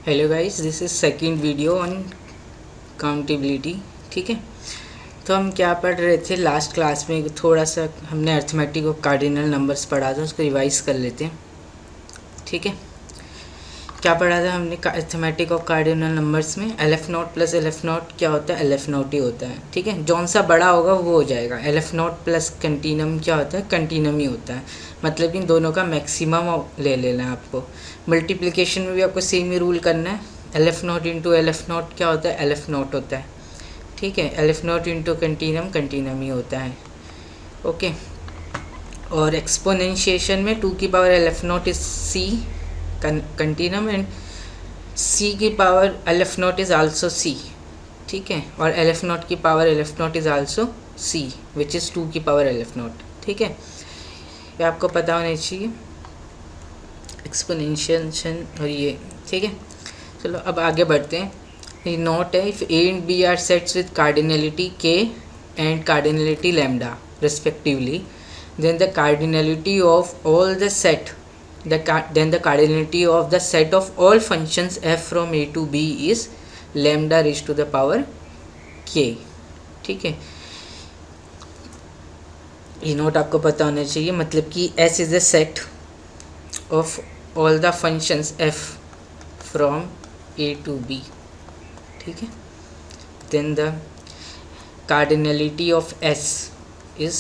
Hello guys, this is second video on accountability. ठीक है, तो हम क्या पढ़ रहे थे लास्ट क्लास में? थोड़ा सा हमने अर्थमेटिक और कार्डिनल नंबर्स पढ़ा था, उसको रिवाइज कर लेते हैं। ठीक है, क्या पढ़ा था हमने अर्थमेटिक और कार्डिनल नंबर्स में? L F not plus L F not क्या होता है? एल एफ नॉट ही होता है। ठीक है, जौन सा बड़ा होगा वो हो जाएगा। L F not plus continuum क्या होता है? कंटीनम ही होता है। मतलब इन दोनों का मैक्सिमम ले लेना है आपको। मल्टीप्लिकेशन में भी आपको सेम ही रूल करना है। L F naught into L F not क्या होता है? एल एफ नॉट होता है। ठीक है, L F naught into continuum continuum ही होता है। ओके, और एक्सपोनेंशिएशन में 2 की power L F naught is C continuum and C की power L F naught is also C. ठीक है, और एल एफ नॉट की power L F naught is also C which is 2 की पावर एल एफ नॉट। ठीक है, ये आपको पता होना चाहिए एक्सपोनेंशिएशन और ये। ठीक है, चलो अब आगे बढ़ते हैं। ये नोट है, if A and B are sets with cardinality K and cardinality lambda respectively, then the cardinality of all the set then the cardinality of the set of all functions f from a to b is lambda raised to the power k। ठीक है, ये note आपको पता होना चाहिए। मतलब कि s is the set of all the functions f from a to b। ठीक है, then the cardinality of s is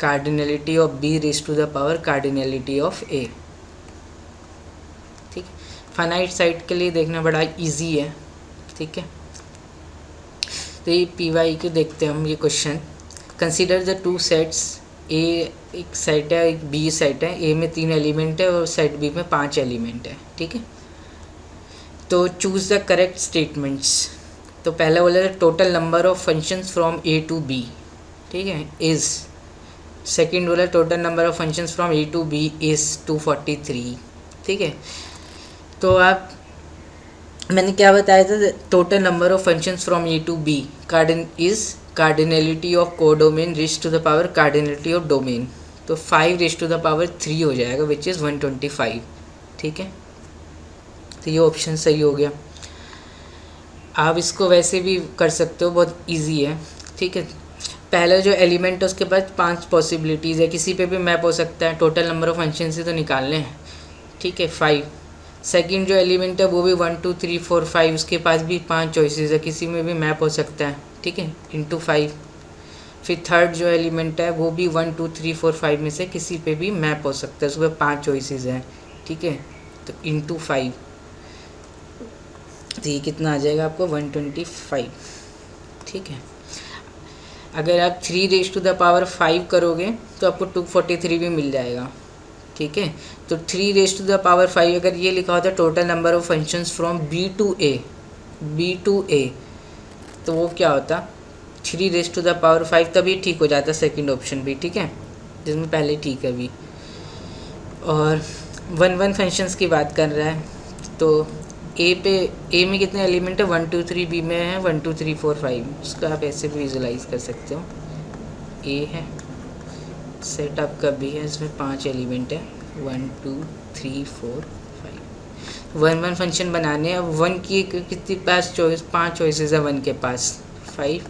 cardinality of b raised to the power cardinality of a। ठीक है, फाइनाइट साइड के लिए देखना बड़ा easy है। ठीक है, तो ये पी वाई को देखते हैं हम। ये question, consider the two sets, A एक सेट है एक बी सेट है। ए में 3 एलिमेंट है और सेट बी में 5 एलिमेंट है। ठीक है, तो चूज़ द करेक्ट स्टेटमेंट्स। तो पहला बोला था total number of functions from A to B. ठीक है, इज़। सेकेंड बोला total number of functions from A to B is 243। ठीक है, तो आप मैंने क्या बताया था? Total number of functions from A to B cardinality of codomain raised to the power cardinality of domain. तो 5 रेज़्ड टू द पावर 3 हो जाएगा विच इज़ 125। ठीक है, तो ये ऑप्शन सही हो गया। आप इसको वैसे भी कर सकते हो, बहुत ईजी है। ठीक है, पहला जो एलिमेंट है उसके पास 5 पॉसिबिलिटीज़ है, किसी पे भी मैप हो सकता है। टोटल नंबर ऑफ फंक्शन से तो निकालने हैं। ठीक है, 5। सेकंड जो एलिमेंट है वो भी 1 2 3 4 5, उसके पास भी 5 चॉइसेस है, किसी में भी मैप हो सकता है। ठीक है, इंटू 5। फिर थर्ड जो एलिमेंट है वो भी 1 2 3 4 5 में से किसी पे भी मैप हो सकता है, उसमें 5 चॉइसेस हैं। ठीक है, तो इंटू 5, तो ये कितना आ जाएगा आपको? 125। ठीक है, अगर आप 3 रेज़ टू द पावर 5 करोगे तो आपको 243 भी मिल जाएगा। ठीक है, तो 3 रेज़ टू द पावर 5 अगर ये लिखा होता है total number of functions from B to A, तो वो क्या होता? 3 रेज़ टू द पावर 5, तभी ठीक हो जाता सेकंड ऑप्शन भी। ठीक है, जिसमें पहले ठीक है अभी। और 1 फंक्शंस की बात कर रहा है, तो ए में कितने एलिमेंट है? 1 2 3, बी में है 1 2 3 4 5। उसका आप ऐसे भी विजुलाइज कर सकते हो। ए है, सेट आपका बी है, इसमें 5 एलिमेंट है 1 2 3 4 5। 1 फंक्शन बनाने हैं। 1 की कितनी पास चॉइस? 5 चॉइसेस है 1 के पास। 5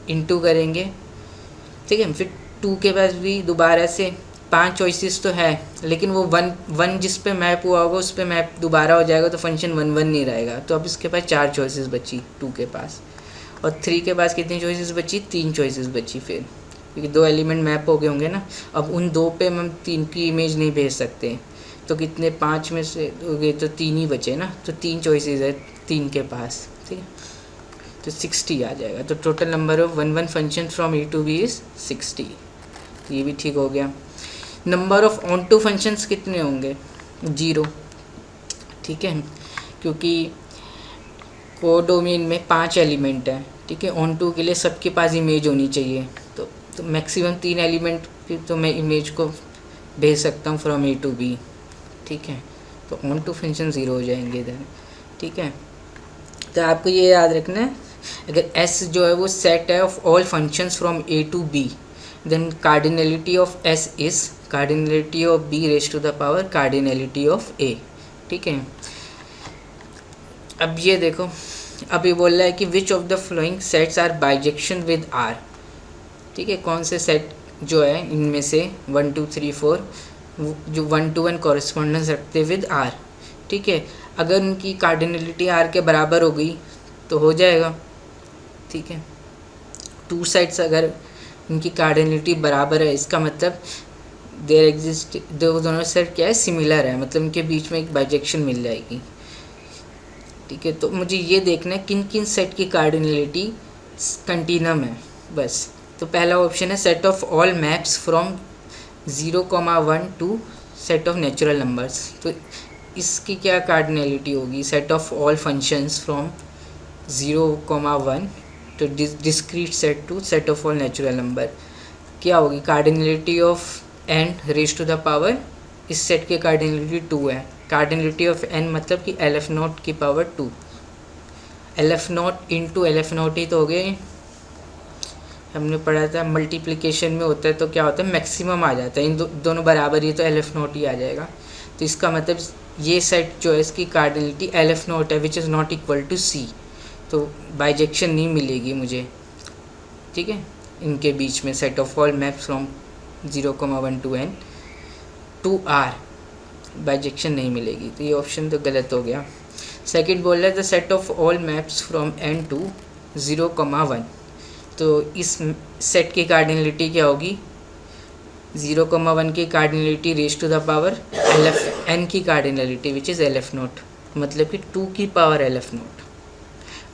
इंटू करेंगे। ठीक है, फिर 2 के पास भी दोबारा से 5 चॉइसेस तो है, लेकिन वो 1 जिस पे मैप हुआ होगा उस पे मैप दोबारा हो जाएगा, तो फंक्शन 1 1 नहीं रहेगा। तो अब इसके पास 4 चॉइसेस बची 2 के पास। और 3 के पास कितनी चॉइसेस बची? 3 चॉइसेस बची। फिर क्योंकि 2 एलिमेंट मैप हो गए होंगे ना, अब उन 2 पे हम 3 की इमेज नहीं भेज सकते, तो कितने 5 में से हो गए तो 3 ही बचे ना, तो 3 चॉइसेस है 3 के पास। ठीक है, तो 60 आ जाएगा। तो total number of 1 function from A to B is 60। ये भी ठीक हो गया। नंबर ऑफ ऑन टू फंक्शंस कितने होंगे? 0। ठीक है, क्योंकि कोडोमेन में 5 एलिमेंट है। ठीक है, ऑन टू के लिए सबके पास इमेज होनी चाहिए, तो मैक्सिमम 3 एलिमेंट की तो मैं इमेज को भेज सकता हूँ फ्रॉम ए टू बी। ठीक है, तो ऑन टू फंक्शन 0 हो जाएंगे इधर। ठीक है, तो आपको ये याद रखना है, अगर एस जो है वो सेट है of all functions from A to B, then cardinality of S is cardinality of B raise to the power cardinality of A. ठीक है, अब ये देखो, अभी बोल रहा है कि which of the following sets are bijection with R. ठीक है, कौन से सेट जो है इनमें से 1 2 3 4 जो 1 to 1 कॉरेस्पॉन्डेंस रखते विद आर। ठीक है, अगर उनकी कार्डिनलिटी आर के बराबर हो गई तो हो जाएगा। ठीक है, टू सेट्स अगर उनकी कार्डिनलिटी बराबर है, इसका मतलब देयर एग्जिस्ट, दोनों सेट क्या है, सिमिलर है, मतलब उनके बीच में एक बाइजेक्शन मिल जाएगी। ठीक है, तो मुझे ये देखना है किन किन सेट की कार्डिनलिटी कंटिन्यूम है बस। तो पहला ऑप्शन है set of all maps from 0,1 to set of natural numbers. तो इसकी क्या कार्डिनलिटी होगी, set of all functions from 0,1 to discrete set to set of all natural number. क्या होगी cardinality of n raise to the power, इस सेट की cardinality 2 है। कार्डिनलिटी ऑफ n मतलब कि LF0 की पावर 2, LF0 इंटू LF0 ही तो हो गए, हमने पढ़ा था मल्टीप्लिकेशन में होता है तो क्या होता है, मैक्सिमम आ जाता है, इन दोनों बराबर ही तो LF0 ही आ जाएगा। तो इसका मतलब ये सेट जो है इसकी कार्डिनलिटी LF0 है which is not equal to C, तो बाइजेक्शन नहीं मिलेगी मुझे। ठीक है, इनके बीच में set of all maps from 0,1 to n to R bijection नहीं मिलेगी, तो ये ऑप्शन तो गलत हो गया। सेकंड बोल रहा है the set of all maps from n to 0,1, तो इस सेट की कार्डिनलिटी क्या होगी, 0,1 की cardinality raise to the power n की कार्डिनलिटी विच इज़ LF0, मतलब कि 2 की पावर LF0,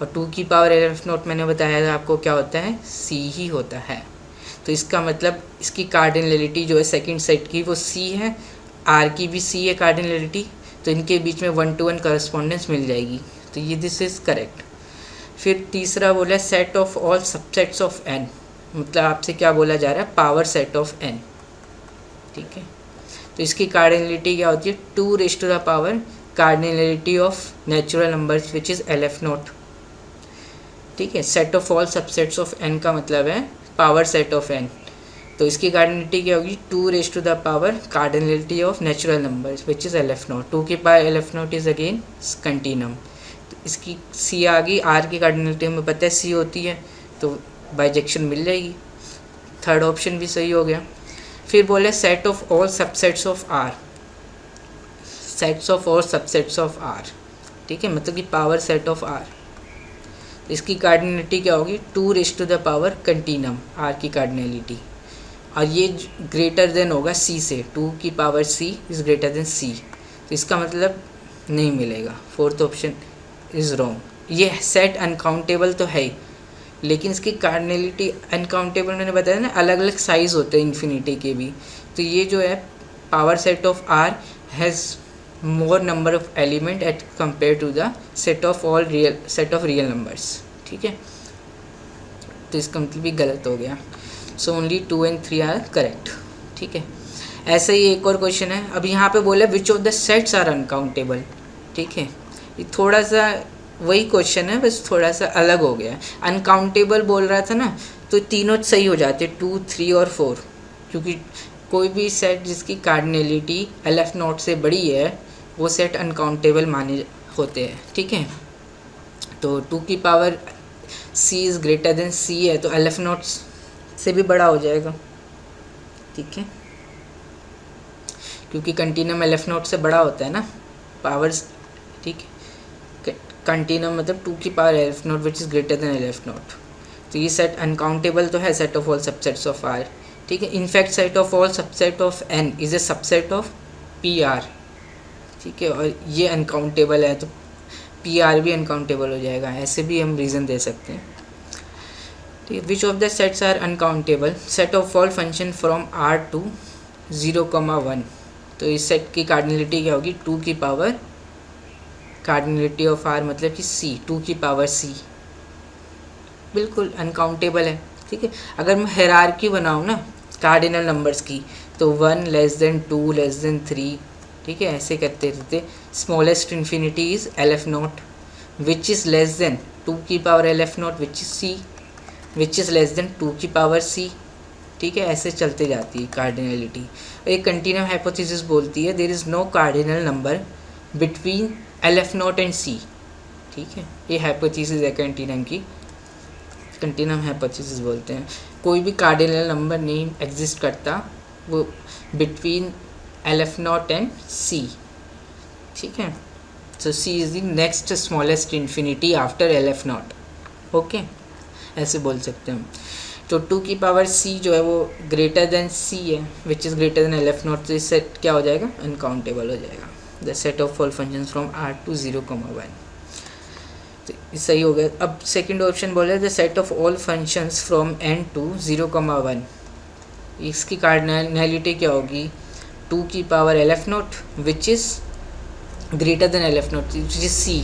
और 2 की पावर LF0 मैंने बताया था आपको क्या होता है, C ही होता है। तो इसका मतलब इसकी कार्डिनलिटी जो है सेकंड सेट की वो C है, R की भी C है कार्डिनलिटी, तो इनके बीच में 1 to 1 करस्पॉन्डेंस मिल जाएगी, तो ये दिस इज़ करेक्ट। फिर तीसरा बोला set of all subsets of n, मतलब आपसे क्या बोला जा रहा है, पावर सेट ऑफ n। ठीक है, तो इसकी कार्डिनलिटी क्या होती है, 2 raise to the power cardinality of natural numbers which is LF0। ठीक है, set of all subsets of n का मतलब है पावर सेट ऑफ n, तो इसकी कार्डिनलिटी क्या होगी, 2 raise to the power cardinality of natural numbers which is LF0। 2 की power LF0 is again continuum, तो इसकी C आ गई, R की कार्डिनलिटी हमें पता है C होती है, तो बाइजेक्शन मिल जाएगी। थर्ड ऑप्शन भी सही हो गया। फिर बोले set of all subsets of R, sets of all subsets of R। ठीक है, मतलब कि पावर सेट ऑफ R, इसकी कार्डिनलिटी क्या होगी, 2 raise to the power continuum R की कार्डिनलिटी, और ये ग्रेटर देन होगा C से, 2 की power C is greater than C, तो इसका मतलब नहीं मिलेगा, फोर्थ ऑप्शन इज़ रॉन्ग। ये सेट अनकाउंटेबल तो है ही, लेकिन इसकी कार्डिनलिटी अनकाउंटेबल मैंने बताया ना, अलग अलग साइज़ होते हैं इन्फिनिटी के भी, तो ये जो है power set of R has more number of element at compare to the set of all real set of real numbers. ठीक है, तो इसका मतलब भी गलत हो गया। So only 2 and 3 are correct. ठीक है, ऐसे ही एक और क्वेश्चन है, अब यहाँ पे बोला which of the sets are uncountable. ठीक है, ये थोड़ा सा वही क्वेश्चन है, बस थोड़ा सा अलग हो गया। अनकाउंटेबल बोल रहा था ना, तो तीनों सही हो जाते 2 3 और 4, क्योंकि कोई भी सेट जिसकी कार्डिनलिटी LF0 से बड़ी है वो सेट अनकाउंटेबल माने होते हैं। ठीक है, तो 2 की power C is greater than C है, तो LF0 से भी बड़ा हो जाएगा। ठीक है, क्योंकि कंटिन्यूम LF0 से बड़ा होता है ना पावर्स। ठीक है, कंटिन्यूम मतलब 2 की power LF0 which is greater then LF0, तो ये सेट अनकाउंटेबल तो है, set of all subsets of R। ठीक है, in fact set of all subset of n is a subset of PR। ठीक है, और ये अनकाउंटेबल है, तो PR भी अनकाउंटेबल हो जाएगा, ऐसे भी हम रीज़न दे सकते हैं। ठीक है, which of the sets are uncountable, set of all function from R to 0,1, तो इस सेट की कार्डिनलिटी क्या होगी, 2 की पावर कार्डिनलिटी ऑफ R मतलब कि C, 2 की पावर C, बिल्कुल अनकाउंटेबल है। ठीक है, अगर मैं हायरार्की बनाऊँ ना कार्डिनल नंबर्स की, तो 1 लेस देन 2 लेस देन 3, ठीक है, ऐसे करते रहते। Smallest infinity is LF0 which is less then 2 की power LF0 which is C which is less then 2 की पावर C। ठीक है, ऐसे चलते जाती है कार्डिनलिटी। एक कंटिन्यूम हाइपोथेसिस बोलती है there is no cardinal number between LF0 and C। ठीक है, ये हाइपोथेसिस है कंटिन्यूम की, कंटिन्यूम हाइपोथेसिस बोलते हैं। कोई भी कार्डिनल नंबर नहीं एग्जिस्ट करता वो बिटवीन LF0 एंड C, ठीक है। सो C is the next smallest infinity after LF0, okay, ऐसे बोल सकते हैं हम। तो 2 की पावर C जो है वो ग्रेटर देन C है which is greater then LF0, तो इस सेट क्या हो जाएगा, अनकाउंटेबल हो जाएगा। The set of all functions from R to 0,1, तो सही हो गया। अब सेकंड ऑप्शन बोले the set of all functions from N to 0,1, इसकी कार्डिनैलिटी क्या होगी, 2 की power LF0 which is greater then LF0 which is C,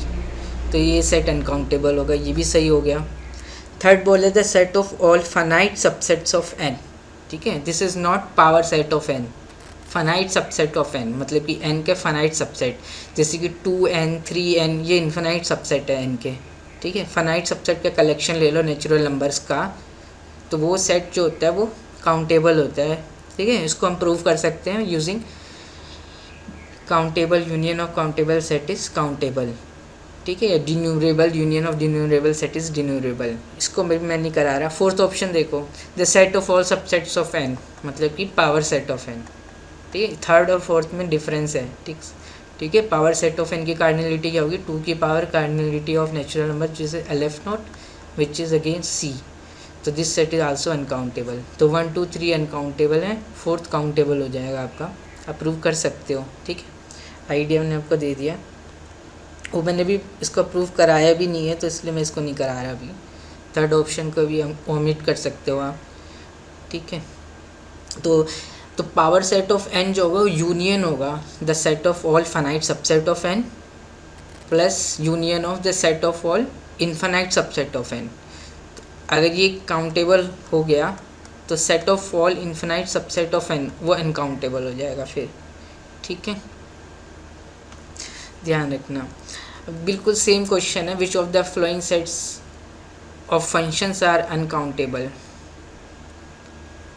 तो ये सेट अनकाउंटेबल होगा, ये भी सही हो गया। थर्ड बोले the set of all finite subsets of n, ठीक है, this is not power set of n, finite subset of n मतलब कि n के फाइनाइट सबसेट, जैसे कि 2n 3n ये इनफाइनाइट सबसेट है n के, ठीक है। फाइनाइट सबसेट का कलेक्शन ले लो नेचुरल नंबर्स का, तो वो सेट जो होता है वो काउंटेबल होता है, ठीक है। इसको हम प्रूव कर सकते हैं using countable union of countable set is countable, ठीक है। डिन्यूमरेबल यूनियन ऑफ डिन्यूमरेबल सेट इज़ डिन्यूमरेबल, इसको मैं नहीं करा रहा। फोर्थ ऑप्शन देखो the set of all subsets of n मतलब कि पावर सेट ऑफ n, ठीक है। थर्ड और फोर्थ में डिफरेंस है, ठीक है। पावर सेट ऑफ n की कार्डिनैलिटी क्या होगी, 2 की power cardinality of natural number जिसे LF0 which is again C, तो this set is also uncountable. तो 1 2 3 अनकाउंटेबल है, फोर्थ काउंटेबल हो जाएगा आपका, आप प्रूव कर सकते हो, ठीक है। आइडिया मैंने आपको दे दिया, वो मैंने भी इसको प्रूव कराया भी नहीं है तो इसलिए मैं इसको नहीं करा रहा अभी। थर्ड ऑप्शन को भी हम ओमिट कर सकते हो आप, ठीक है। तो पावर सेट ऑफ n जो होगा वो यूनियन होगा the set of all finite subset of n plus union of the set of all infinite subset of n। अगर ये काउंटेबल हो गया तो set of all infinite subset of n वो अनकाउंटेबल हो जाएगा फिर, ठीक है, ध्यान रखना। बिल्कुल सेम क्वेश्चन है, which of the following sets of functions are uncountable,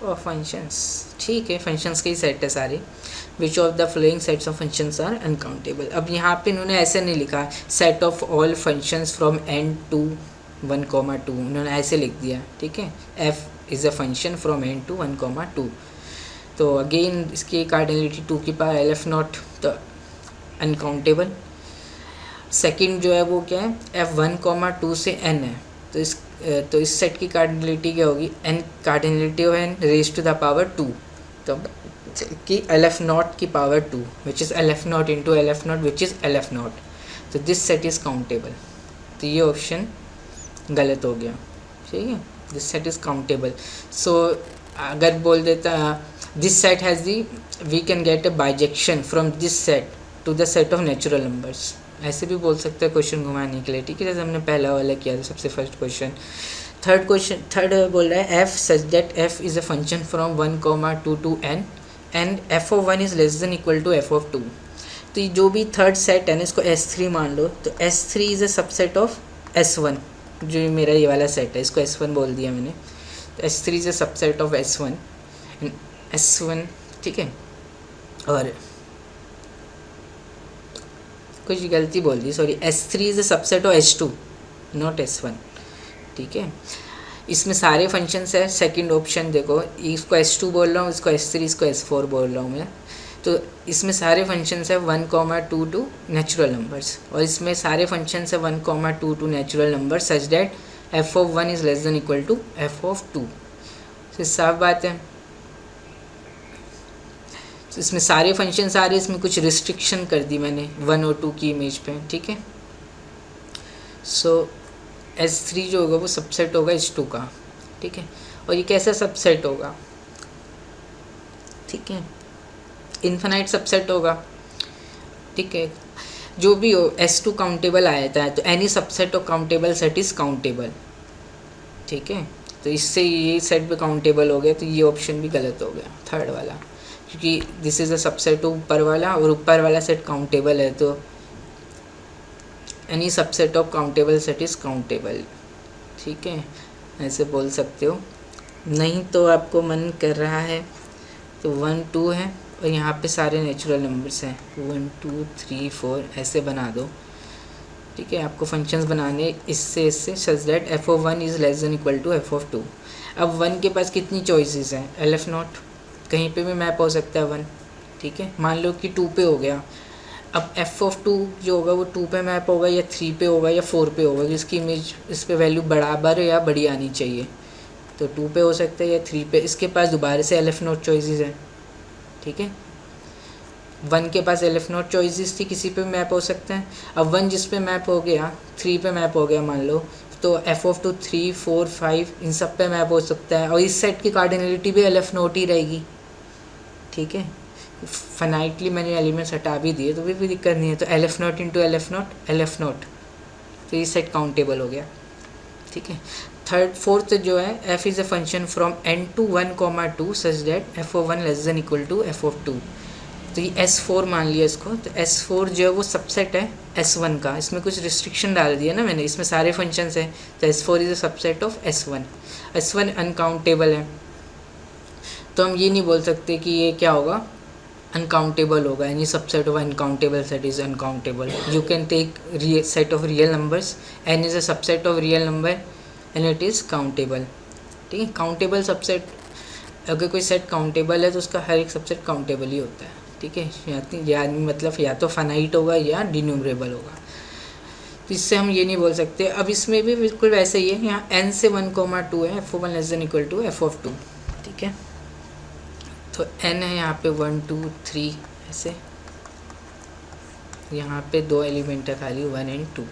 और फंक्शंस, ठीक है, फंक्शंस के ही सेट है सारे। Which of the following sets of functions are uncountable, अब यहाँ पे इन्होंने ऐसे नहीं लिखा set of all functions from n to 1,2, उन्होंने ऐसे लिख दिया, ठीक है। f is a function from n to 1,2, तो अगेन इसकी कार्डिनैलिटी 2 की पावर LF0, तो अनकाउंटेबल। सेकंड जो है वो क्या है, f1,2 से n है, तो इस सेट की कार्डिनैलिटी क्या होगी, n cardinality of n raise to the power 2, तो कि LF0 की power 2 which is LF0 into LF0 which is LF0, तो दिस सेट इज़ काउंटेबल, तो ये ऑप्शन गलत हो गया, ठीक है। This set is countable. So अगर बोल देता this set has the we can get a bijection from this set to the set of natural numbers, ऐसे भी बोल सकते हैं क्वेश्चन घुमाने के लिए, ठीक है, जैसे हमने पहला वाला किया था सबसे फर्स्ट क्वेश्चन। थर्ड बोल रहा है f such that f is a function from 1,2 to n and f of 1 is less than equal to f of 2, तो ये जो भी थर्ड सेट है ना इसको S3 मान लो, तो S3 is a subset of S1, जो मेरा ये वाला सेट है इसको S1 बोल दिया मैंने, तो S3 is a subset of S1, ठीक है। और कुछ गलती बोल दी, sorry, S3 is a subset of S2 not S1, ठीक है। इसमें सारे फंक्शंस है, सेकंड ऑप्शन देखो, इसको S2 बोल रहा हूँ, इसको S3, इसको S4 बोल रहा हूँ मैं, तो इसमें सारे फंक्शंस है 1,2 टू नेचुरल नंबर्स, और इसमें सारे फंक्शंस है 1,2 to natural number such that f of 1 is less than equal to f of 2, तो साफ बात है। तो इसमें सारे फंक्शंस आ रहे, इसमें कुछ रिस्ट्रिक्शन कर दी मैंने 1 और 2 की इमेज पे, ठीक है। सो S3 जो होगा वो सबसेट होगा S2 का, ठीक है, और ये कैसा सबसेट होगा, ठीक है, इन्फिनाइट सबसेट होगा, ठीक है। जो भी हो S2 काउंटेबल आया था, तो any subset of countable set is countable, ठीक है, तो इससे ये सेट भी काउंटेबल हो गया, तो ये ऑप्शन भी गलत हो गया थर्ड वाला, क्योंकि दिस इज़ अ सबसेट ऊपर वाला और ऊपर वाला सेट काउंटेबल है, तो any subset of countable set is countable, ठीक है, ऐसे बोल सकते हो। नहीं तो आपको मन कर रहा है तो 1 2 है और यहाँ पे सारे नेचुरल नंबर्स हैं 1 2 3 4 ऐसे बना दो, ठीक है, आपको फंक्शंस बनाने इससे such that F of one is less than equal to F of two. अब वन के पास कितनी चॉइसेस हैं, एल एफ नॉट, कहीं पे भी मैप हो सकता है वन। ठीक है, मान लो कि 2 पे हो गया, अब एफ ऑफ 2 जो होगा वो 2 पे मैप होगा या 3 पे होगा या 4 पे होगा, जिसकी इमेज इस पे वैल्यू बराबर या बड़ी आनी चाहिए। तो 2 पे हो सकता है या 3 पे। इसके पास दोबारा से एल एफ नॉट चॉइसेस हैं। ठीक है, 1 के पास एल एफ नॉट चॉइसेस थी, किसी पे मैप हो सकता है। अब 1 जिस पे मैप हो गया 3 पे मैप हो गया मान लो, तो एफ ऑफ 2 3 4 5 इन सब पे मैप हो सकता है, और इस सेट की कार्डिनलिटी भी एल एफ नॉट ही रहेगी। ठीक है, फाइनाइटली मैंने एलिमेंट्स हटा भी दिए तो भी दिक्कत नहीं है। तो L F naught into L F not, तो ये सेट काउंटेबल हो गया। ठीक है, फोर्थ जो है, F is a function from N to 1, 2 such that F of 1 less than equal to F of 2। तो ये S4 मान लिया इसको, तो S4 जो है वो सबसेट है S1 का। इसमें कुछ रिस्ट्रिक्शन डाल दिया ना मैंने, इसमें सारे फंक्शंस हैं, तो S4 is a subset of S1। S1 uncountable है, तो हम ये नहीं बोल सकते कि ये क्या होगा, अनकाउंटेबल होगा। Any subset of uncountable set is uncountable. You can take set of real numbers, N is a subset of real number and it is countable. ठीक है, काउंटेबल सबसेट, अगर कोई सेट काउंटेबल है तो उसका हर एक सबसेट काउंटेबल ही होता है। ठीक है, या मतलब या तो फाइनाइट होगा या डिन्यूमरेबल होगा, तो इससे हम ये नहीं बोल सकते। अब इसमें भी बिल्कुल वैसे ही है, यहाँ n से 1, 2 है, F of 1 less than equal to F of 2। ठीक है, तो n है यहाँ पे 1 2 3 ऐसे, यहाँ पे 2 एलिमेंट है खाली 1 और 2।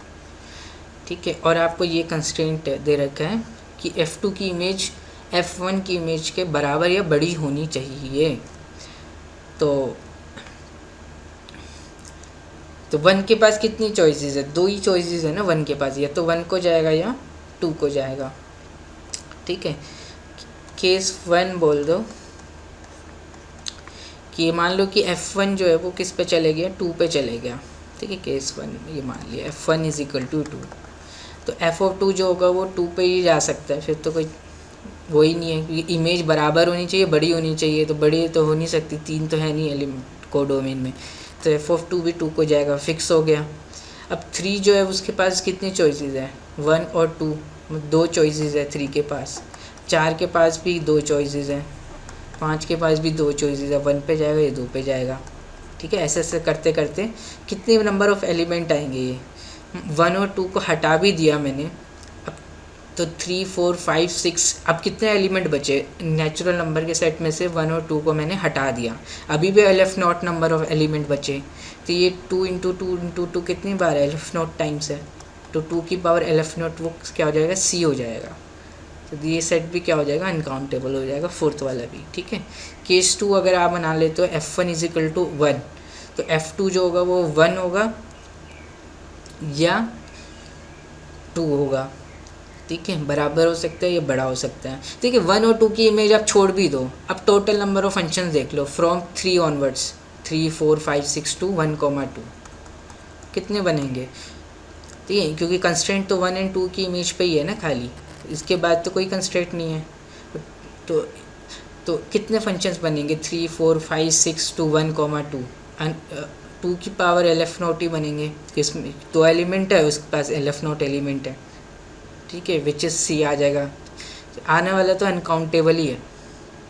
ठीक है, और आपको ये कंस्ट्रेंट दे रखा है कि f2 की इमेज f1 की इमेज के बराबर या बड़ी होनी चाहिए। तो 1 के पास कितनी चॉइसेस है, 2 ही चॉइसेस है ना 1 के पास, या तो 1 को जाएगा या 2 को जाएगा। ठीक है, केस 1 बोल दो कि मान लो कि f1 जो है वो किस पे चले गया, 2 पे चले गया। ठीक है, केस 1 ये मान लिया f1 इज इक्वल टू 2, तो f ऑफ 2 जो होगा वो 2 पे ही जा सकता है, फिर तो कोई वो ही नहीं है, क्योंकि इमेज बराबर होनी चाहिए, बड़ी होनी चाहिए, तो बड़ी तो हो नहीं सकती, 3 तो है नहीं एलिमेंट कोडोमेन में, तो एफ ऑफ 2 भी 2 को जाएगा, फिक्स हो गया। अब 3 जो है उसके पास कितनी चॉइसेस है, 1 और 2, 2 चॉइसेस है 3 के पास। 4 के पास भी 2 चॉइसेस हैं, 5 के पास भी 2 चॉइसेस है, 1 पे जाएगा या 2 पे जाएगा। ठीक है, ऐसे ऐसे करते करते कितने नंबर ऑफ एलिमेंट आएंगे, ये 1 और 2 को हटा भी दिया मैंने, अब तो 3 4 5 6, अब कितने एलिमेंट बचे, नेचुरल नंबर के सेट में से 1 और 2 को मैंने हटा दिया, अभी भी L F not number of element बचे। तो ये 2 इंटू 2 इंटू 2 कितनी बार है, एल एफ नॉट टाइम्स है, तो 2 की पावर एल एफ नॉट वो क्या हो जाएगा, सी हो जाएगा। तो ये सेट भी क्या हो जाएगा, अनकाउंटेबल हो जाएगा, फोर्थ वाला भी। ठीक है, केस 2 अगर आप बना लेते हो f1 इज इक्वल टू 1, तो f2 जो होगा वो 1 होगा या 2 होगा। ठीक है, बराबर हो सकता है या बड़ा हो सकता है। ठीक है, 1 और 2 की इमेज आप छोड़ भी दो, अब टोटल नंबर ऑफ फंक्शन देख लो फ्रॉम 3 ऑनवर्ड्स, 3 4 5 6 2 1, 2 कितने बनेंगे। ठीक है, क्योंकि कंस्ट्रेंट तो 1 और 2 की इमेज पे ही है ना खाली, इसके बाद तो कोई कंस्ट्रेंट नहीं है, तो कितने फंक्शंस बनेंगे, 3 4 5 6 2 1, 2 2 की पावर एल एफ नॉट ही बनेंगे, इसमें 2 एलिमेंट है उसके पास एल एफ नॉट एलिमेंट है। ठीक है, विच इज़ सी आ जाएगा, आने वाला तो अनकाउंटेबल ही है।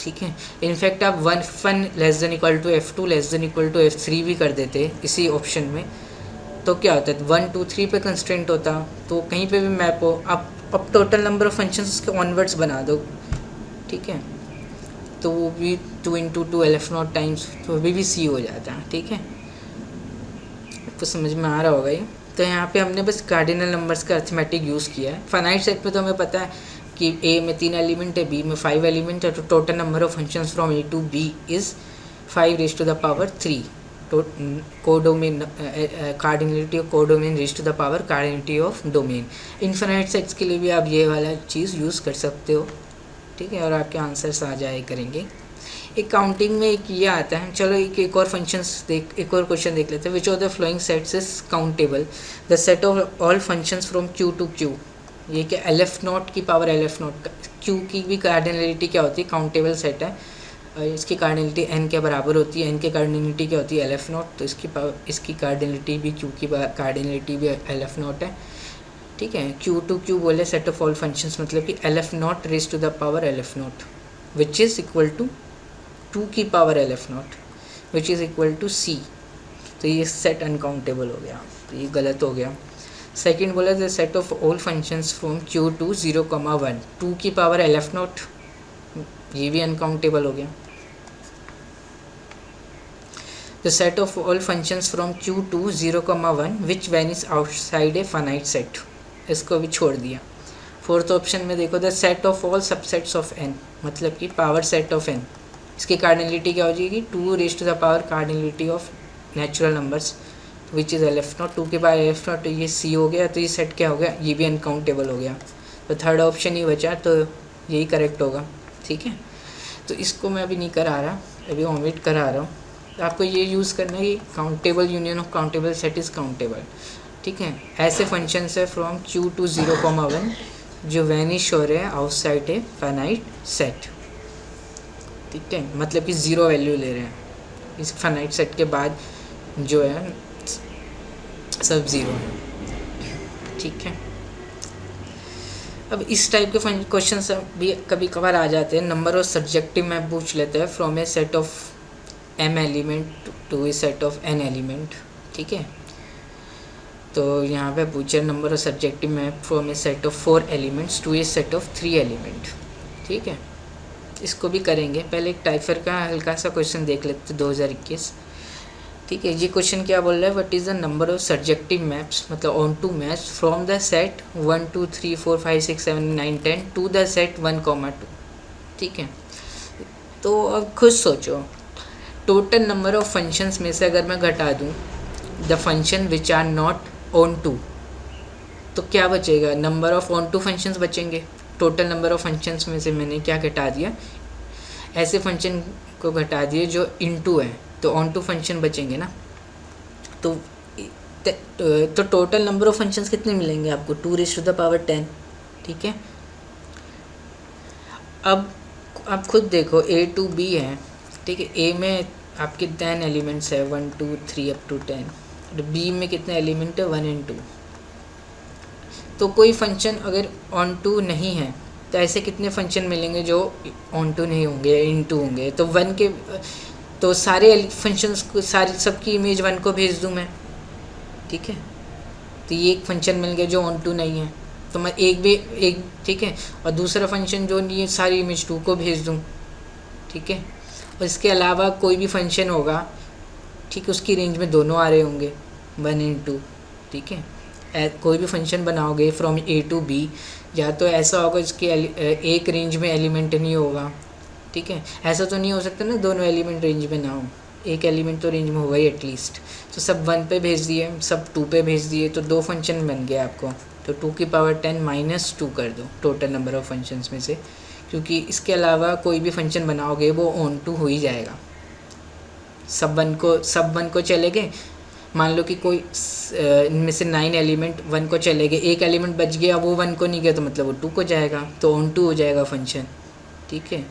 ठीक है, इनफैक्ट आप 1 less than equal to f2 less than equal to f3 भी कर देते इसी ऑप्शन में, तो क्या होता है 1 2 3 पे कंस्ट्रेंट होता, तो कहीं पे भी मैप हो, आप अब टोटल नंबर ऑफ फंक्शंस उसके ऑनवर्ड्स बना दो। ठीक है, तो वो भी 2 into 2 L F not times, तो अभी भी सी हो जाता है। ठीक है, आपको समझ में आ रहा होगा ये। तो यहाँ पे हमने बस कार्डिनल नंबर्स का अर्थमेटिक यूज़ किया है। फाइनाइट सेट पे तो हमें पता है कि ए में 3 एलिमेंट है, बी में 5 एलिमेंट है, तो total number of functions from A to B is 5 raise to the power 3। तो codomain cardinality of codomain raise to the power cardinality of domain. Infinite sets के लिए भी आप ये वाला चीज़ यूज़ कर सकते हो। ठीक है, और आपके आंसर्स आ जाए करेंगे। एक काउंटिंग में एक ये आता है, चलो एक और फंक्शंस एक और क्वेश्चन देख लेते हैं। Which of the following sets is countable, the set of all functions from Q to Q. ये क्या एल एफ नॉट की power L F not, Q की भी कार्डिनलिटी क्या होती है, काउंटेबल सेट है, और इसकी कार्डिनलिटी n के बराबर होती है। n की कार्डिनलिटी क्या होती है? LF not. तो इसकी कार्डिनलिटी भी Q की कार्डिनलिटी भी LF नॉट है, ठीक है। Q टू Q बोले सेट ऑफ ऑल फंक्शंस, मतलब कि LF not raise to the power LF not which is equal to 2 की power LF not which is equal to C। तो ये सेट अनकाउंटेबल हो गया, तो ये गलत हो गया। सेकेंड बोला the set of all functions from Q to 0,1 2 की पावर LF नॉट, ये भी अनकाउंटेबल हो गया। The set of all functions from Q to 0,1 which vanish outside a finite set, इसको भी छोड़ दिया। फोर्थ ऑप्शन में देखो the set of all subsets of n, मतलब कि पावर सेट ऑफ n, इसकी कार्डिनलिटी क्या हो जाएगी? 2 raise to the power cardinality of natural numbers which is LF not, 2 के पावर LF नॉट, तो ये C हो गया। तो ये सेट क्या हो गया? ये भी अनकाउंटेबल हो गया। तो थर्ड ऑप्शन ही बचा, तो यही करेक्ट होगा, ठीक है। तो इसको मैं अभी नहीं करा रहा, अभी ओमिट करा रहा हूँ। तो आपको ये यूज़ करना है कि countable union of countable set is countable, ठीक है। ऐसे फंक्शंस है फ्रॉम Q टू 0,1 जो वैनिश हो रहे हैं आउटसाइड ए फाइनाइट सेट, ठीक है, मतलब कि ज़ीरो वैल्यू ले रहे हैं। इस फाइनाइट सेट के बाद जो है सब ज़ीरो है, ठीक है। अब इस टाइप के क्वेश्चन भी कभी कभार आ जाते हैं। नंबर ऑफ सब्जेक्टिव मैप पूछ लेते हैं from a set of m element to a set of n element, ठीक है। तो यहाँ पे पूछे number of subjective map from a set of 4 elements to a set of 3 element, ठीक है। इसको भी करेंगे। पहले एक टाइफर का हल्का सा क्वेश्चन देख लेते 2021, ठीक है। ये क्वेश्चन क्या बोल रहा है? What is the number of subjective maps, मतलब onto maps from the set 1 2 3 4 5 6 7 9 10 to the set 1,2, ठीक है। तो अब खुद सोचो, टोटल नंबर ऑफ फंक्शंस में से अगर मैं घटा दूँ the function which are not onto टू, तो क्या बचेगा? नंबर ऑफ ऑन टू फंक्शंस बचेंगे। टोटल नंबर ऑफ फंक्शंस में से मैंने क्या घटा दिया? ऐसे फंक्शन को घटा दिए जो इन टू है, तो ऑन टू फंक्शन बचेंगे ना। तो टोटल नंबर ऑफ फंक्शंस कितने मिलेंगे आपको? 2 रेज़ टू द पावर 10, ठीक है। अब आप खुद देखो A टू B है, ठीक है। A में आपके 10 एलिमेंट्स है 1 2 3 अप टू 10, और B में कितने एलिमेंट है? 1 और 2। तो कोई फंक्शन अगर ऑन टू नहीं है तो ऐसे कितने फंक्शन मिलेंगे जो ऑन टू नहीं होंगे, इन टू होंगे? तो 1 के तो सारे फंक्शंस को, सारी सबकी इमेज 1 को भेज दूँ मैं, ठीक है। तो ये एक फंक्शन मिल गया जो ऑन टू नहीं है, तो मैं एक ठीक है, और दूसरा फंक्शन जो नहीं है सारी इमेज 2 को भेज दूँ, ठीक है। और इसके अलावा कोई भी फंक्शन होगा, ठीक है, उसकी रेंज में दोनों आ रहे होंगे 1 और 2, ठीक है। कोई भी फंक्शन बनाओगे फ्रॉम A टू B, या तो ऐसा होगा इसके एक रेंज में एलिमेंट नहीं होगा, ठीक है। ऐसा तो नहीं हो सकता ना दोनों एलिमेंट रेंज में ना हो, एक एलिमेंट तो रेंज में होगा ही एटलीस्ट। तो सब 1 पे भेज दिए, सब 2 पे भेज दिए, तो 2 फंक्शन बन गए आपको। तो 2 की पावर 10 माइनस 2 कर दो टोटल नंबर ऑफ फंक्शंस में से, क्योंकि इसके अलावा कोई भी फंक्शन बनाओगे वो ऑन टू हो ही जाएगा। सब 1 को चले गए, मान लो कि कोई इनमें से 9 एलिमेंट 1 को चले गए, एक एलिमेंट बच गया, वो 1 को नहीं गया, तो मतलब वो 2 को जाएगा, तो ऑन टू हो जाएगा फंक्शन, ठीक है।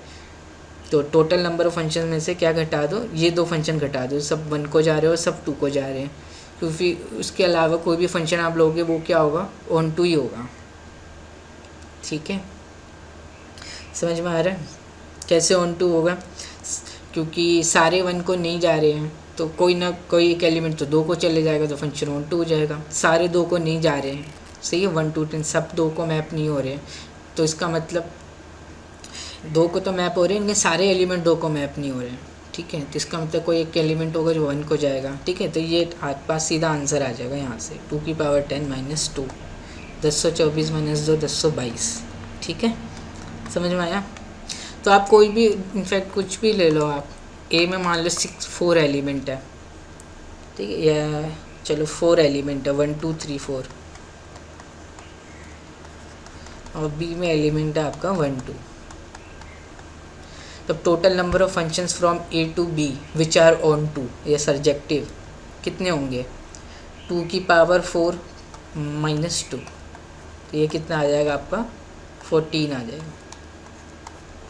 तो टोटल नंबर ऑफ फंक्शन में से क्या घटा दो? ये 2 फंक्शन घटा दो, सब 1 को जा रहे हो, सब 2 को जा रहे हैं, क्योंकि उसके अलावा कोई भी फंक्शन आप लोगे वो क्या होगा? ऑन टू ही होगा, ठीक है। समझ में आ रहा है कैसे ऑन टू होगा? क्योंकि सारे 1 को नहीं जा रहे हैं, तो कोई ना कोई एक एलिमेंट तो 2 को चले जाएगा, तो फंक्शन ऑन टू हो जाएगा। सारे 2 को नहीं जा रहे हैं, सही है, 1 2 10 सब 2 को मैप नहीं हो रहे हैं, तो इसका मतलब 2 को तो मैप हो रहे हैं, इनके सारे एलिमेंट 2 को मैप नहीं हो रहे हैं, ठीक है। तो इसका मतलब कोई एक एलिमेंट होगा जो 1 को जाएगा, ठीक है। तो ये आपके पास सीधा आंसर आ जाएगा यहाँ से, 2 की पावर 10 माइनस 2, 1024 माइनस 2 1022, ठीक है। समझ में आया? तो आप कोई भी इनफैक्ट कुछ भी ले लो, आप A में मान लो 4 एलिमेंट है, ठीक है, या चलो 4 एलिमेंट है 1 2 3 4, और B में एलिमेंट है आपका 1 2। तो total number of functions from A to B which are onto टू या सर्जेक्टिव कितने होंगे? 2 की पावर 4 माइनस 2, तो ये कितना आ जाएगा आपका? 14 आ जाएगा,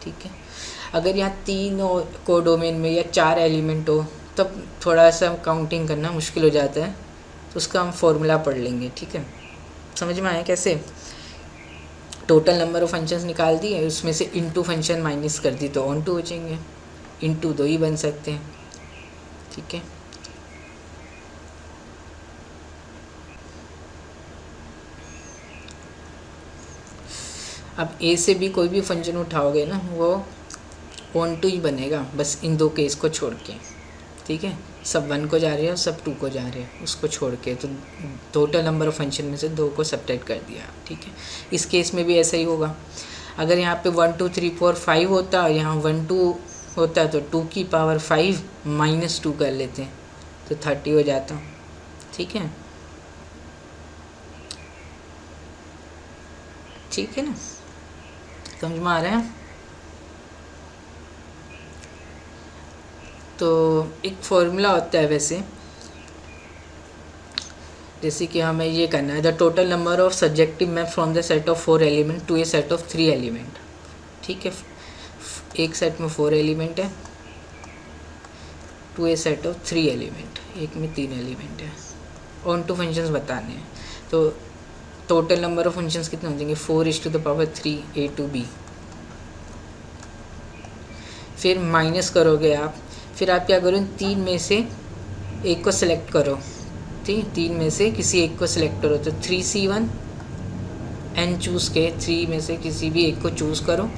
ठीक है। अगर यहाँ 3 कोडोमेन में या 4 एलिमेंट हो तब थोड़ा सा काउंटिंग करना मुश्किल हो जाता है, तो उसका हम फॉर्मूला पढ़ लेंगे। ठीक है, समझ में आया कैसे? टोटल नंबर ऑफ फंक्शंस निकाल दिए, उसमें से इनटू फंक्शन माइनस कर दी तो ऑन टू हो जाएंगे, इनटू 2 ही बन सकते हैं। ठीक है, अब ए से भी कोई भी फंक्शन उठाओगे ना वो ऑन टू ही बनेगा, बस इन 2 केस को छोड़ के। ठीक है, सब 1 को जा रहे हैं और सब 2 को जा रहे हैं, उसको छोड़ के तो टोटल नंबर ऑफ फंक्शन में से 2 को सब्ट्रैक्ट कर दिया। ठीक है, इस केस में भी ऐसा ही होगा। अगर यहाँ पे 1 2 3 4 5 होता और यहाँ 1 2 होता तो 2 की पावर 5 माइनस 2 कर लेते हैं तो 30 हो जाता। ठीक है, ठीक है ना, समझ में आ रहा है? तो एक फॉर्मूला होता है वैसे, जैसे कि हमें ये करना है the total number of subjective map from the set of 4 element to a set of 3 element. ठीक है, एक सेट में 4 एलिमेंट है to a set of 3 element, एक में 3 एलिमेंट है, ऑन टू फंक्शंस बताने हैं। तो टोटल नंबर ऑफ फंक्शंस कितने हो जाएंगे? 4:3 a to b। फिर माइनस करोगे आप, फिर आप क्या करो, 3 में से एक को सिलेक्ट करो। ठीक, 3 में से किसी एक को सिलेक्ट करो तो 3c1 n चूज़ के 3 में से किसी भी एक को चूज़ करो।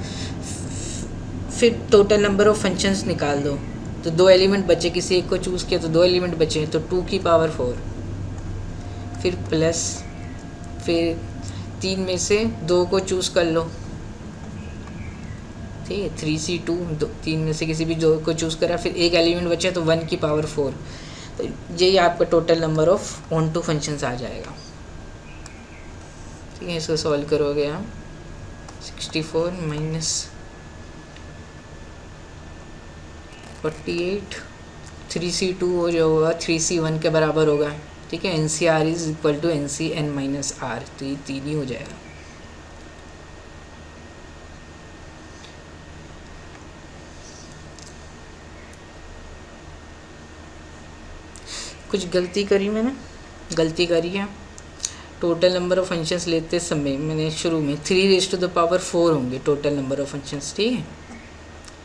फिर टोटल नंबर ऑफ फंक्शंस निकाल दो, तो 2 एलिमेंट बचे, किसी एक को चूज़ किया तो 2 एलिमेंट बचे, तो 2 की पावर 4। फिर प्लस, फिर 3 में से 2 को चूज़ कर लो। ठीक है, 3c2 3 में से किसी भी 2 को चूज़ करा, फिर एक एलिमेंट बचे तो 1 की पावर 4। तो यही आपका total number of on to functions आ जाएगा। ठीक है, इसको सॉल्व करोगे आप 64 माइनस 48 3c2 हो जो होगा 3c1 के बराबर होगा। ठीक है, NCR is equal to NCN minus R, तो ये 3 ही हो जाएगा। कुछ गलती करी मैंने, गलती करी है। टोटल नंबर ऑफ फंक्शंस लेते समय मैंने शुरू में 3⁴ होंगे टोटल नंबर ऑफ फंक्शंस। ठीक है,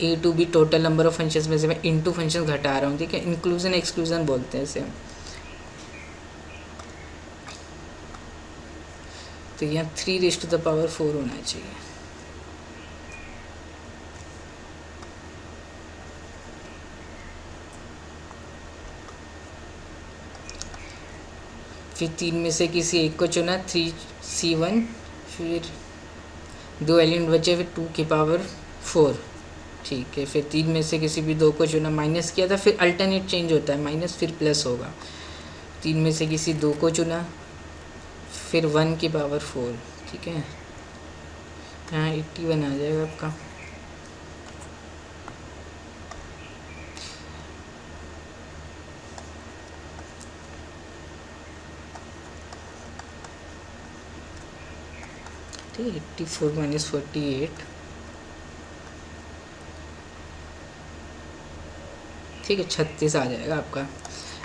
A to B total number of functions में से मैं इनटू फंक्शंस घटा रहा हूँ। ठीक है, इंक्लूजन एक्सक्लूजन बोलते हैं इसे। तो यहाँ 3⁴ होना चाहिए। फिर 3 में से किसी एक को चुना 3c1, फिर 2 एलिमेंट बचे, फिर 2 की पावर 4। ठीक है, फिर 3 में से किसी भी 2 को चुना, माइनस किया था, फिर अल्टरनेट चेंज होता है, माइनस फिर प्लस होगा। 3 में से किसी 2 को चुना, फिर 1 की पावर 4। ठीक है, यहाँ 81 आ जाएगा आपका। ठीक है, 84 माइनस 48। ठीक है, 36 आ जाएगा आपका।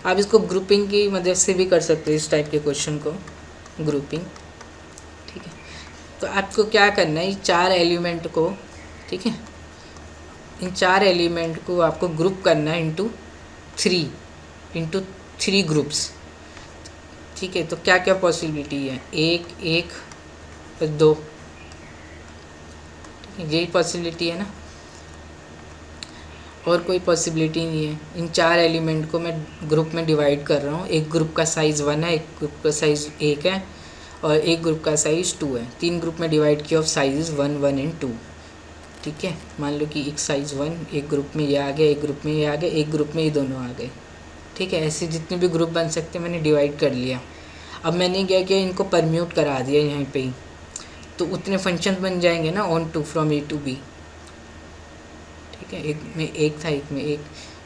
आप इसको ग्रुपिंग की मदद से भी कर सकते हैं, इस टाइप के क्वेश्चन को ग्रुपिंग। ठीक है, तो आपको क्या करना है, 4 एलिमेंट को, ठीक है, इन 4 एलिमेंट को आपको ग्रुप करना है इंटू 3 ग्रुप्स। ठीक है, तो क्या क्या पॉसिबिलिटी है, 1 1 2, यही पॉसिबिलिटी है ना, और कोई पॉसिबिलिटी नहीं है। इन 4 एलिमेंट को मैं ग्रुप में डिवाइड कर रहा हूँ। एक ग्रुप का साइज़ 1 है, एक ग्रुप का साइज़ 1 है और एक ग्रुप का साइज़ 2 है। 3 ग्रुप में डिवाइड किया ऑफ साइज़ 1 1 एंड 2। ठीक है, मान लो कि एक साइज़ 1 एक ग्रुप में ये आ गया, एक ग्रुप में ये आ गया, एक ग्रुप में ये दोनों आ गए। ठीक है, ऐसे जितने भी ग्रुप बन सकते हैं मैंने डिवाइड कर लिया। अब मैंने क्या किया, इनको परम्यूट करा दिया यहाँ पे ही, तो उतने फंक्शन बन जाएंगे ना onto from A to B. ठीक है, एक में एक था, एक में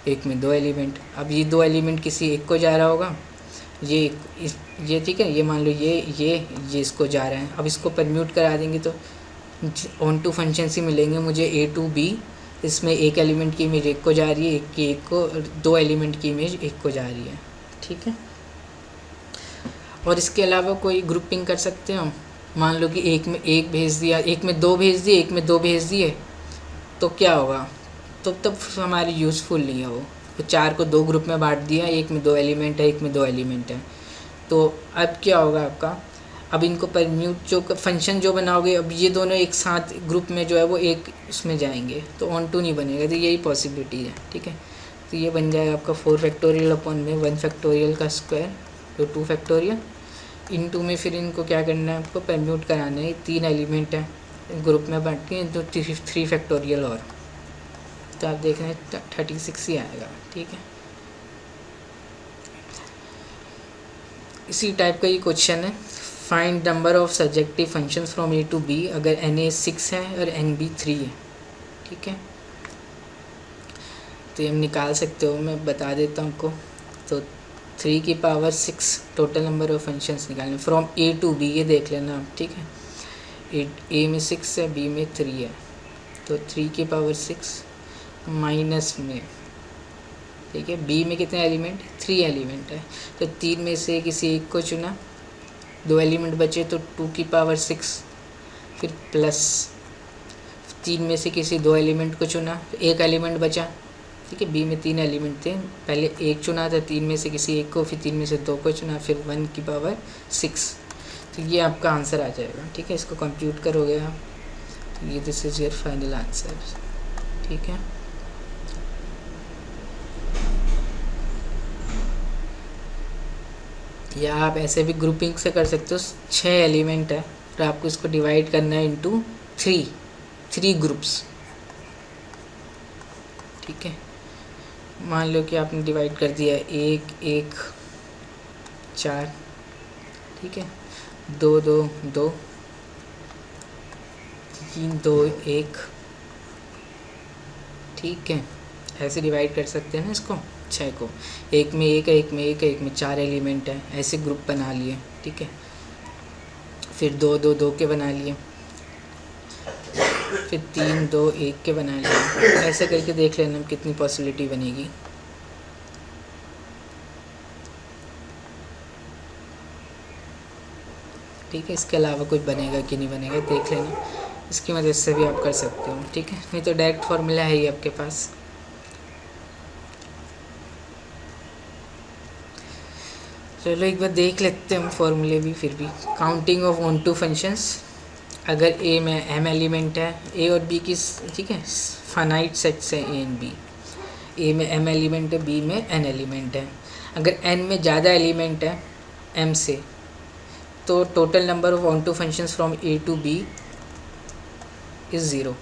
एक में 2 एलिमेंट। अब ये 2 एलिमेंट किसी एक को जा रहा होगा, ये ठीक है, ये मान लो ये इसको जा रहा है। अब इसको परम्यूट करा देंगे तो ऑन टू फंक्शन ही मिलेंगे मुझे, ए टू बी इसमें एक एलिमेंट की इमेज एक को जा रही है, एक की एक को, दो एलिमेंट की इमेज एक को जा रही है, ठीक है। और इसके अलावा कोई ग्रुपिंग कर सकते हो, मान लो कि एक में एक भेज दिया, एक में दो भेज दिए, एक में दो भेज दिए, तो क्या होगा, तो तब हमारी यूज़फुल नहीं है वो। तो चार को दो ग्रुप में बांट दिया, एक में दो एलिमेंट है, एक में दो एलिमेंट है, तो अब क्या होगा आपका, अब इनको परम्यूट जो फंक्शन जो बनाओगे, अब ये दोनों एक साथ ग्रुप में जो है वो एक उसमें जाएंगे, तो ऑन टू नहीं बनेगा, तो यही पॉसिबिलिटी है, ठीक है। तो ये बन जाएगा आपका 4 फैक्टोरियल अपॉन में 1 फैक्टोरियल का स्क्वायर, तो 2 फैक्टोरियल इन टू में फिर इनको क्या करना है, आपको परम्यूट कराना है, तीन एलिमेंट है ग्रुप में बांट के, तो 3 फैक्टोरियल और, तो आप देख रहे हैं 36 ही आएगा, ठीक है। इसी टाइप का ये क्वेश्चन है, find number of subjective function from A to B, अगर एन ए 6 है और एन बी 3 है, ठीक है। तो ये हम निकाल सकते हो, मैं बता देता हूँ आपको। तो 3 की power 6 total number of functions निकालने फ्रॉम ए टू बी, ये देख लेना आप, ठीक है। ए में 6 है, बी में 3 है, तो 3 की पावर 6 माइनस में, ठीक है, बी में कितने एलिमेंट, 3 एलिमेंट है, तो 3 में से किसी एक को चुना, दो एलिमेंट बचे, तो 2 की पावर 6, फिर प्लस 3 में से किसी दो एलिमेंट को चुना, एक एलिमेंट बचा, ठीक है। बी में 3 एलिमेंट थे, पहले एक चुना था, 3 में से किसी एक को, फिर 3 में से 2 को चुना, फिर 1 की पावर 6, तो ये आपका आंसर आ जाएगा, ठीक है। इसको कंप्यूट करोगे आप, तो ये this is your final answer, ठीक है। या आप ऐसे भी ग्रुपिंग से कर सकते हो, 6 एलिमेंट है और आपको इसको डिवाइड करना है इनटू 3 ग्रुप्स, ठीक है। मान लो कि आपने डिवाइड कर दिया 1 1 4, ठीक है, 2 2 2, 3 2 1, ठीक है। ऐसे डिवाइड कर सकते हैं ना इसको, 6 को, एक में एक है, एक में एक है, एक में 4 एलिमेंट है, ऐसे ग्रुप बना लिए, ठीक है। फिर 2 2 2 के बना लिए, फिर 3 2 1 के बना लिए, ऐसे करके देख लेना कितनी पॉसिबिलिटी बनेगी। ठीक है, इसके अलावा कुछ बनेगा कि नहीं बनेगा देख लेना, इसकी मदद से भी आप कर सकते हो, ठीक है। नहीं तो डायरेक्ट फार्मूला है ही आपके पास। चलो एक बार देख लेते हैं हम फॉर्मूले भी, फिर भी counting of on to functions, अगर ए में m एलिमेंट है, ए और बी की, ठीक है, फाइनाइट सेट्स है ए एंड बी, ए में m एलिमेंट है, बी में n एलिमेंट है, अगर n में ज़्यादा एलिमेंट है m से, तो total number of on to functions from A to B is 0,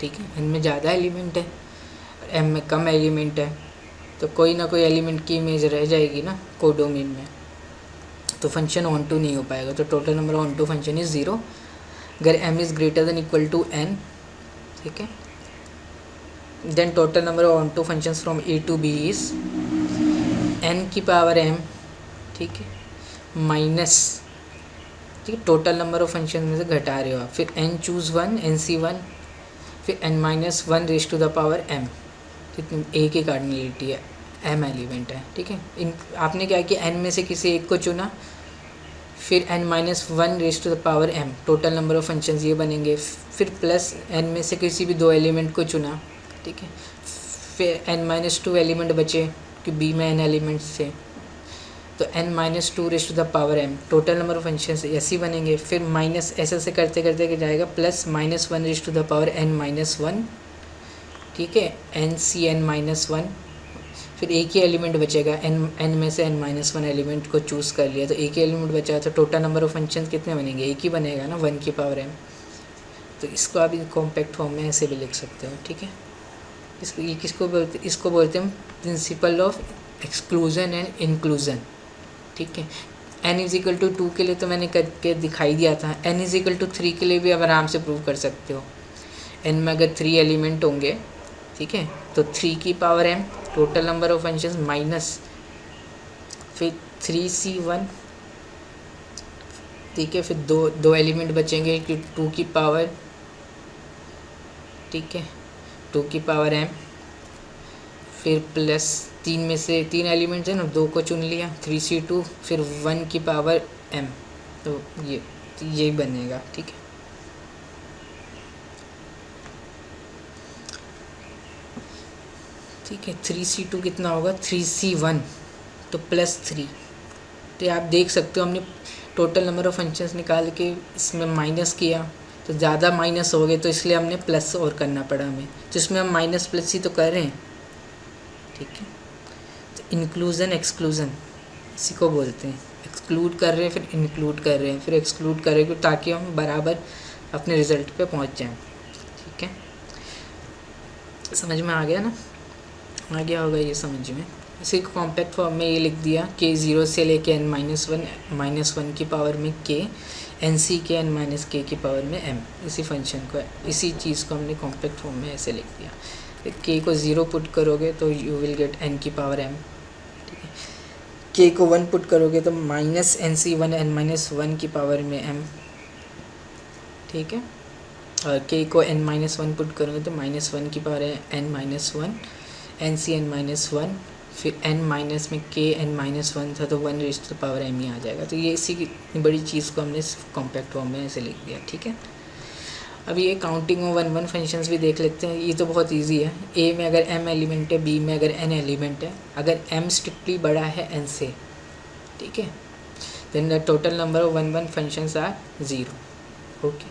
ठीक है। n में ज़्यादा एलिमेंट है, m में कम एलिमेंट है, तो कोई ना कोई एलिमेंट की इमेज रह जाएगी ना कोडोमेन में, तो फंक्शन ऑन टू नहीं हो पाएगा, तो total number onto function is 0 अगर m is greater than equal to n, ठीक है। Then total number of on to functions from A to B is n की पावर m, ठीक है, माइनस, ठीक है, टोटल नंबर ऑफ फंक्शन में से घटा रहे हो आप, फिर n चूज़ 1 nc1, फिर n minus 1 raise to the power m, कितनी a की कार्डिनलिटी है, m एलिमेंट है, ठीक है। इन आपने क्या किया, n में से किसी एक को चुना, फिर n minus 1 raise to the power m, total number of functions ये बनेंगे, फिर प्लस n में से किसी भी दो एलिमेंट को चुना, ठीक है, फिर n माइनस 2 एलिमेंट बचे कि b में n एलिमेंट्स थे, तो n minus 2 raise to the power m, total number of functions ऐसे ही बनेंगे, फिर माइनस ऐसे करते करते जाएगा plus minus 1 raise to the power n minus 1, ठीक है, n सी n माइनस 1, फिर एक ही एलिमेंट बचेगा, n में से n माइनस 1 एलिमेंट को चूज़ कर लिया, तो एक ही एलिमेंट बचा, तो टोटल नंबर ऑफ फंक्शंस कितने बनेंगे, एक ही बनेगा ना, 1 की पावर m। तो इसको आप कॉम्पैक्ट फॉर्म में ऐसे भी लिख सकते हो, ठीक है। इसको ये इसको बोलते हैं principle of exclusion and inclusion, ठीक है। n इज इक्वल टू 2 के लिए तो मैंने करके दिखाई दिया था, n इज इक्वल टू 3 के लिए भी आप आराम से प्रूव कर सकते हो। n में अगर 3 एलिमेंट होंगे, ठीक है, तो 3 की power m total number of functions minus फिर 3c1, ठीक है, फिर दो एलिमेंट बचेंगे कि 2 की पावर, ठीक है, 2 की पावर m, फिर प्लस 3 में से 3 एलिमेंट्स है ना, 2 को चुन लिया, 3c2, फिर 1 की पावर m, तो यही बनेगा। ठीक है, ठीक है। 3c2 कितना होगा, 3c1, तो प्लस 3। तो आप देख सकते हो हमने टोटल नंबर ऑफ फंक्शंस निकाल के इसमें माइनस किया, तो ज़्यादा माइनस हो गए, तो इसलिए हमने प्लस और करना पड़ा हमें, तो इसमें हम माइनस प्लस ही तो कर रहे हैं। ठीक है, तो इंक्लूज़न एक्सक्लूज़न इसी को बोलते हैं। एक्सक्लूड कर रहे हैं, फिर इंक्लूड कर रहे हैं, फिर एक्सक्लूड कर रहे हैं, ताकि हम बराबर अपने रिजल्ट पे पहुंच जाएं। ठीक है, समझ में आ गया ना, आ गया होगा ये समझ में। इसी को कॉम्पैक्ट फॉर्म में ये लिख दिया कि 0 से लेके n-1 की पावर में k, nc के n-k की पावर में m, इसी फंक्शन को, इसी चीज़ को हमने कॉम्पैक्ट फॉर्म में ऐसे लिख दिया। k को 0 पुट करोगे तो यू विल गेट n की पावर m। ठीक है, k को 1 पुट करोगे तो माइनस nc1 n-1 की पावर में m। ठीक है, और k को n-1 पुट करोगे तो -1 की पावर है n-1, nc n-1, फिर n माइनस में k n-1 था तो 1 raise to the power m ही आ जाएगा। तो ये इसी की इतनी बड़ी चीज़ को हमने कॉम्पैक्ट फॉर्म में ऐसे लिख दिया। ठीक है, अब ये काउंटिंग और 1-1 फंक्शंस भी देख लेते हैं। ये तो बहुत इजी है। a में अगर m एलिमेंट है, b में अगर n एलिमेंट है, अगर m स्ट्रिक्टली बड़ा है n से, ठीक है, then the total number of 1-1 functions are 0। Okay,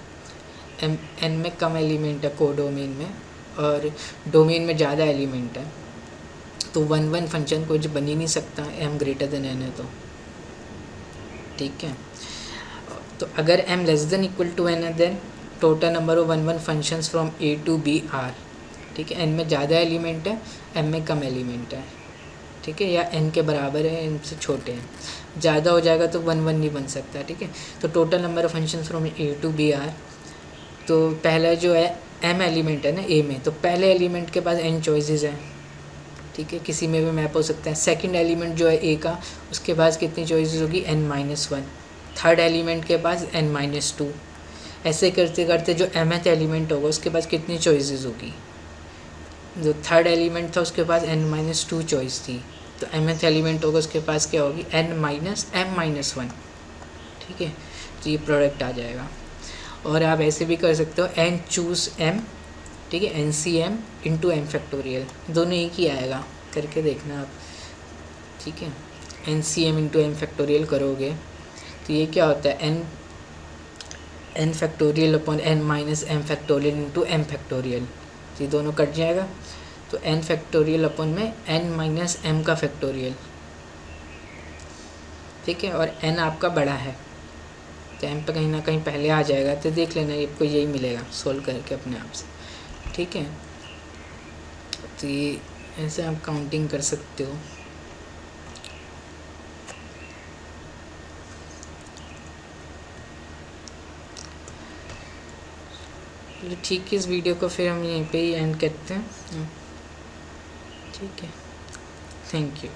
n में कम एलिमेंट है कोडोमेन में, और डोमेन में ज़्यादा एलिमेंट है, तो 1-1 फंक्शन कुछ बन ही नहीं सकता m ग्रेटर देन n है तो। ठीक है, तो अगर m less than equal to n है, then total number of 1-1 functions from a to b are. ठीक है, n में ज़्यादा एलिमेंट है, m में कम एलिमेंट है। ठीक है, या n के बराबर है, n से छोटे हैं। ज़्यादा हो जाएगा तो 1-1 नहीं बन सकता। ठीक है, तो total number of functions from a to b are, तो पहला जो है m एलिमेंट है ना a में, तो पहले एलिमेंट के पास n चॉइसेस हैं। ठीक है, किसी में भी मैप हो सकता है। सेकंड एलिमेंट जो है a का, उसके पास कितनी चॉइसेस होगी, n-1। थर्ड एलिमेंट के पास n-2। ऐसे करते करते जो mth एलिमेंट होगा उसके पास कितनी चॉइसेस होगी, जो थर्ड एलिमेंट था उसके पास n-2 चॉइस थी, तो mth एलिमेंट होगा उसके पास क्या होगी, n-m-1। ठीक है, तो ये प्रोडक्ट आ जाएगा। और आप ऐसे भी कर सकते हो n चूज़ m, ठीक है, NCM इंटू m फैक्टोरियल, दोनों एक ही आएगा, करके देखना आप। ठीक है, NCM इंटू m फैक्टोरियल करोगे तो ये क्या होता है, n factorial upon n minus m factorial into m factorial, ये दोनों कट जाएगा, तो n फैक्टोरियल अपॉन में n माइनस m का फैक्टोरियल। ठीक है, और n आपका बड़ा है तो m पे कहीं ना कहीं पहले आ जाएगा, तो देख लेना आपको यही मिलेगा सोल्व करके अपने आप से। ठीक है, तो ये ऐसे आप काउंटिंग कर सकते हो। ठीक है, इस वीडियो को फिर हम यहीं पे ही एंड करते हैं। ठीक है, थैंक यू।